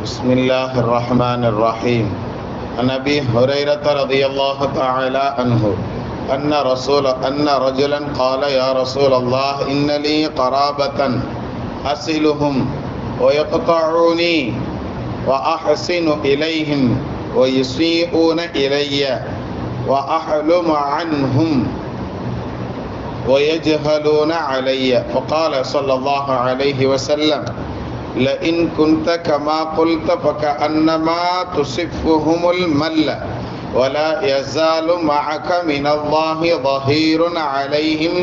بسم الله الرحمن الرحيم. عن أبي هريرة رضي الله تعالى عنه أن رجلا قال يا رسول الله إن لي قرابة أصلهم ويقطعوني وأحسن إليهم ويسيئون إلي وأحلم عنهم ويجهلون علي. فقال صلى الله عليه وسلم لئن كنت كما قلت فكأنما تصفهم المل ولا يزال معك من الله ظهير عليهم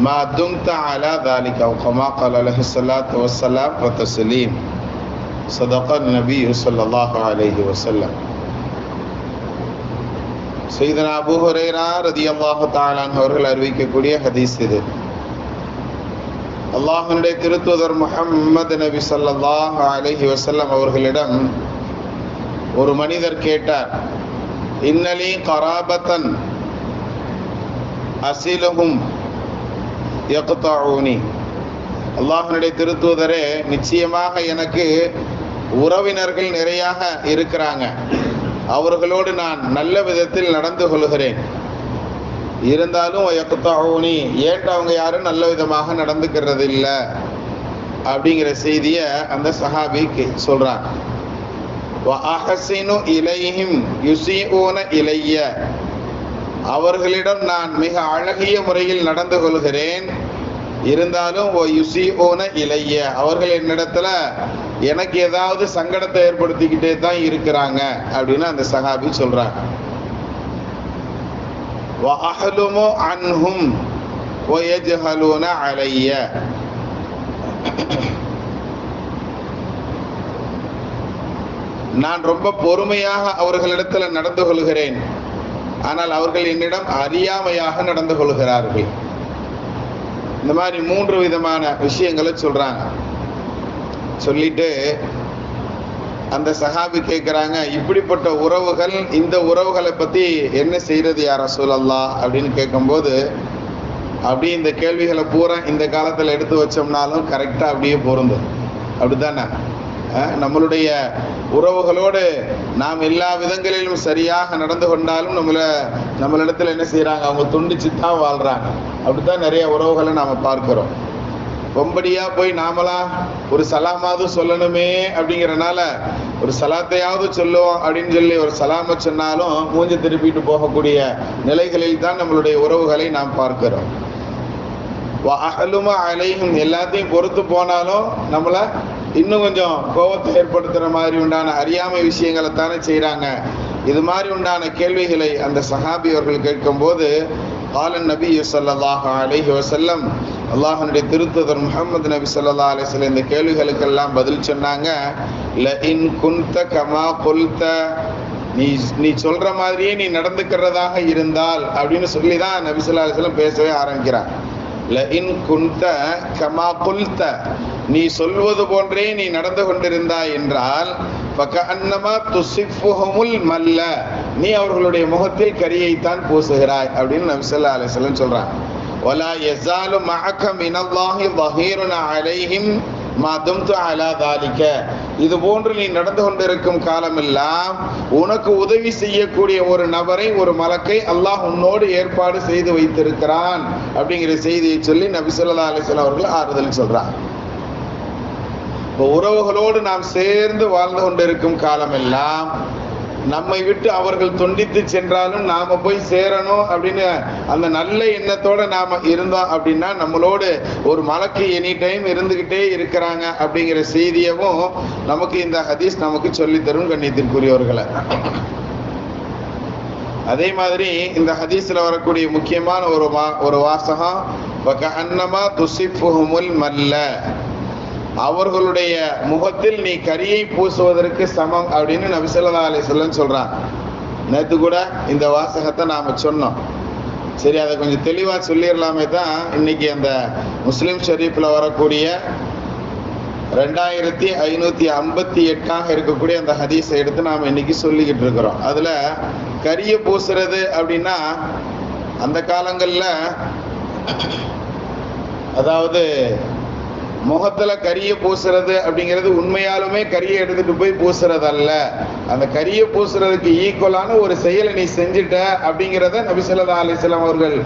ما دمت على ذلك أو كما قال عليه الصلاة والسلام وتسليم. صدق النبي صلى الله عليه وسلم. சையதுனா Abu Hurairah ரலியல்லாஹு தஆலா அன்ஹு அவர்கள் அறிவிக்கக்கூடிய ஹதீஸ் இது. அல்லாஹ்வுடைய திருத்தூதர் முஹம்மது நபி ஸல்லல்லாஹு அலைஹி வஸல்லம் அவர்களிடம் ஒரு மனிதர் கேட்டார், இன்னலி கராபத்தன் அசிலுஹும் யக்தஊனி. அல்லாஹ்வுடைய திருத்தூதரே, நிச்சயமாக எனக்கு உறவினர்கள் நிறையாக இருக்கிறாங்க, அவர்களோடு நான் நல்ல விதத்தில் நடந்து கொள்கிறேன். இருந்தாலும் யக்தஊனி, ஏன்ட்டு அவங்க யாரும் நல்ல விதமாக நடந்துக்கிறது இல்லை அப்படிங்கிற செய்தியை அந்த சஹாபிக்கு சொல்றாங்க. வஅஹ்ஸினு இலைஹிம் யுஸீஊன இலைய, அவர்களிடம் நான் மிக அழகிய முறையில் நடந்து கொள்கிறேன். இருந்தாலும் யுஸீஊன இலைய, அவர்கள் என்னிடத்துல எனக்கு ஏதாவது சங்கடத்தை ஏற்படுத்திக்கிட்டே தான் இருக்கிறாங்க அப்படின்னு அந்த சஹாபி சொல்றாங்க. வஅஹ்லுமு அன்ஹும் வயஜ்ஹலூன அலைய, நான் ரொம்ப பொறுமையாக அவர்களிடத்தில் நடந்து கொள்கிறேன், ஆனால் அவர்கள் என்னிடம் அறியாமையாக நடந்து கொள்கிறார்கள். இந்த மாதிரி 3 விதமான விஷயங்களை சொல்றாங்க. சொல்லிட்டு அந்த சஹாபி கேட்குறாங்க, இப்படிப்பட்ட உறவுகள், இந்த உறவுகளை பற்றி என்ன செய்கிறது யா ரசூலல்லாஹ் அப்படின்னு கேட்கும்போது, அப்படியே இந்த கேள்விகளை பூரா இந்த காலத்தில் எடுத்து வச்சோம்னாலும் கரெக்டாக அப்படியே பொருந்தும். அப்படித்தானே? நம்மளுடைய உறவுகளோடு நாம் எல்லா விதங்களிலும் சரியாக நடந்து கொண்டாலும் நம்மளிடத்தில் என்ன செய்கிறாங்க, அவங்க துண்டிச்சு தான் வாழ்கிறாங்க. அப்படித்தான் நிறைய உறவுகளை நாம் பார்க்குறோம். பொம்படியாக போய் நாமளாம் ஒரு சலாமாவது சொல்லணுமே அப்படிங்கிறனால ஒரு சலாத்தையாவது சொல்லுவோம் அப்படின்னு சொல்லி ஒரு சலாமை சொன்னாலும் மூஞ்சி திருப்பிட்டு போகக்கூடிய நிலைகளில் தான் நம்மளுடைய உறவுகளை நாம் பார்க்கிறோம். வஅஹ்லுமு அலைஹிம், எல்லாத்தையும் பொறுத்து போனாலும் நம்மளை இன்னும் கொஞ்சம் கோபத்தை ஏற்படுத்துகிற மாதிரி உண்டான அறியாமை விஷயங்களை தானே செய்கிறாங்க. இது மாதிரி உண்டான கேள்விகளை அந்த சஹாபி அவர்கள் கேட்கும்போது, காலன் நபி ஸல்லல்லாஹு அலைஹி வஸல்லம், அல்லாஹ்வுடைய திருத்தூதர் முஹம்மது நபி ஸல்லல்லாஹு அலைஹி வஸல்லம் இந்த கேள்விகளுக்கெல்லாம் பதில் சொன்னாங்க. லஇன் குன்த கமா குல்த, நீ சொல்ற மாதிரியே நீ நடந்துக்கிறதாக இருந்தால் அப்படின்னு சொல்லி தான் நபி ஸல்லல்லாஹு அலைஹி வஸல்லம் பேசவே ஆரம்பிக்கிறார். லஇன் குன்த கமா குல்த, நீ சொல்வது போன்றே நீ நடந்து கொண்டிருந்தாய் என்றால் ஃபகஅன்னமா துஸிஃபுஹுமுல் மல்ல, நீ அவர்களுடைய முகத்தில் கரியைத்தான் பூசுகிறாய் அப்படின்னு நபி ஸல்லல்லாஹு அலைஹி வஸல்லம் சொல்றாங்க. வலா யஸாலு மஅக மினல்லாஹி ظஹீருன் அலைஹிம் மா தும்து அலா தாலிக, இது போன்று நீ நடந்து கொண்டிருக்கும் காலமெல்லாம் உனக்கு உதவி செய்யக்கூடிய ஒரு நபரை, ஒரு மலக்கை அல்லாஹ் உன்னோடு ஏற்பாடு செய்து வைத்திருக்கிறான் அப்படிங்கிற செய்தியை சொல்லி நபி ஸல்லல்லாஹு அலைஹி வஸல்லம் அவர்கள் ஆறுதல் சொல்றாங்க. உறவுகளோடு நாம் சேர்ந்து வாழ்ந்து கொண்டிருக்கும் காலமெல்லாம் நம்மை விட்டு அவர்கள் துண்டித்து சென்றாலும் நாம போய் சேரணும் அப்படின்னு அந்த நல்ல எண்ணத்தோட நாம இருந்தோம் அப்படின்னா நம்மளோடு ஒரு மலக்கு எனி டைம் இருந்துகிட்டே இருக்கிறாங்க அப்படிங்கிற செய்தியவும் நமக்கு இந்த ஹதீஸ் நமக்கு சொல்லித்தரும் கண்ணியத்திற்குரியவர்களை. அதே மாதிரி இந்த ஹதீஸ்ல வரக்கூடிய முக்கியமான ஒரு வாசகம் வகஅன்னமா துஸிஃபுஹுமுல் மல்ல, அவர்களுடைய முகத்தில் நீ கரியை பூசுவதற்கு சமம் அப்படின்னு நபி ஸல்லல்லாஹு அலைஹி வஸல்லம் சொல்றாங்க. நேற்று கூட இந்த வாசகத்தை நாம சொன்னோம். சரி, அதை கொஞ்சம் தெளிவா சொல்லிடலாமே தான் இன்னைக்கு அந்த முஸ்லிம் ஷரீஃப்ல வரக்கூடிய 2558 இருக்கக்கூடிய அந்த ஹதீஸை எடுத்து நாம இன்னைக்கு சொல்லிக்கிட்டு இருக்கிறோம். அதுல கரிய பூசுறது அப்படின்னா அந்த காலங்கள்ல, அதாவது முகத்துல கரிய பூசுறது அப்படிங்கிறது உண்மையாலுமே கரியை எடுத்துட்டு போய் பூசுறது அல்ல. அந்த கரிய பூசுறதுக்கு ஈக்குவலான ஒரு செயலை நீ செஞ்சுட்ட அப்படிங்கிறத நபி ஸல்லல்லாஹு அலைஹி வஸல்லம் அவர்கள்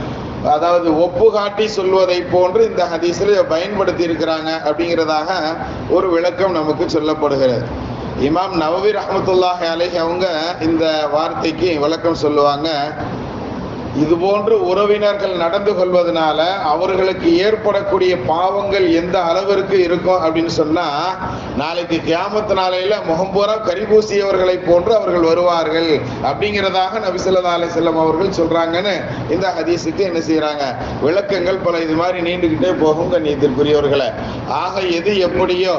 அதாவது ஒப்பு காட்டி சொல்வதை போன்று இந்த ஹதீஸில் பயன்படுத்தி இருக்கிறாங்க அப்படிங்கிறதாக ஒரு விளக்கம் நமக்கு சொல்லப்படுகிறது. இமாம் நவவி ரஹ்மத்துல்லாஹி அலைஹி அவங்க இந்த வார்த்தைக்கு விளக்கம் சொல்லுவாங்க. இது போன்று உறவினர்கள் நடந்து கொள்வதனால அவர்களுக்கு ஏற்படக்கூடிய பாவங்கள் எந்த அளவிற்கு இருக்கும் அப்படின்னு சொன்னா, நாளைக்கு கியாமத் நாளையில முகம்பூரா கரிபூசியவர்களை போன்று அவர்கள் வருவார்கள் அப்படிங்கிறதாக நபி ஸல்லல்லாஹு அலைஹி வஸல்லம் அவர்கள் சொல்றாங்கன்னு இந்த ஹதீஸுக்கு என்ன செய்யறாங்க, விளக்கங்கள் பல இது மாதிரி நீண்டுகிட்டே போகும் கண்ணியத்திற்குரியவர்களை. ஆக எது எப்படியோ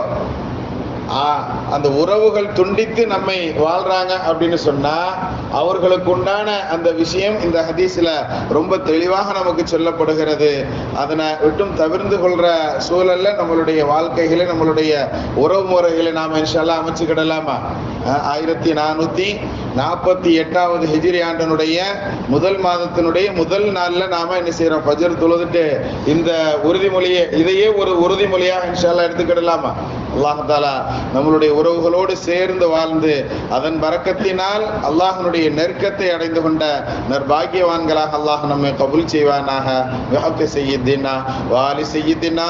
அந்த உறவுகள் துண்டித்து நம்மை வாழ்றாங்க அப்படின்னு சொன்னா அவர்களுக்கு உண்டான அந்த விஷயம் இந்த ஹதீஸ்ல ரொம்ப தெளிவாக நமக்கு சொல்லப்படுகிறது. அதனை விட்டும் தவிர்த்து கொள்ற சூழல்ல நம்மளுடைய வாழ்க்கைகளை நம்மளுடைய உறவு முறைகளை நாம இன்ஷா அல்லாஹ் அமைச்சுக்கிடலாமா? 1448வது ஹிஜ்ரி ஆண்டனுடைய முதல் மாதத்தினுடைய முதல் நாள்ல நாம என்ன செய்யறோம், ஃபஜ்ர் தொழுதுட்டு இந்த உறுதிமொழியை இதையே ஒரு உறுதிமொழியாக இன்ஷா அல்லாஹ் எடுத்துக்கிடலாமா? அல்லாஹ் தஆலா நம்மளுடைய உறவுகளோடு சேர்ந்து வாழ்ந்து அதன் பரக்கத்தினால் அல்லாஹ்வுடைய நெருக்கத்தை அடைந்து கொண்ட நற்பாக்கியவான்களாக அல்லாஹ் நம்மை கபூல் செய்வானாக. வஹக்க சய்யிதினா வாலி சய்யிதினா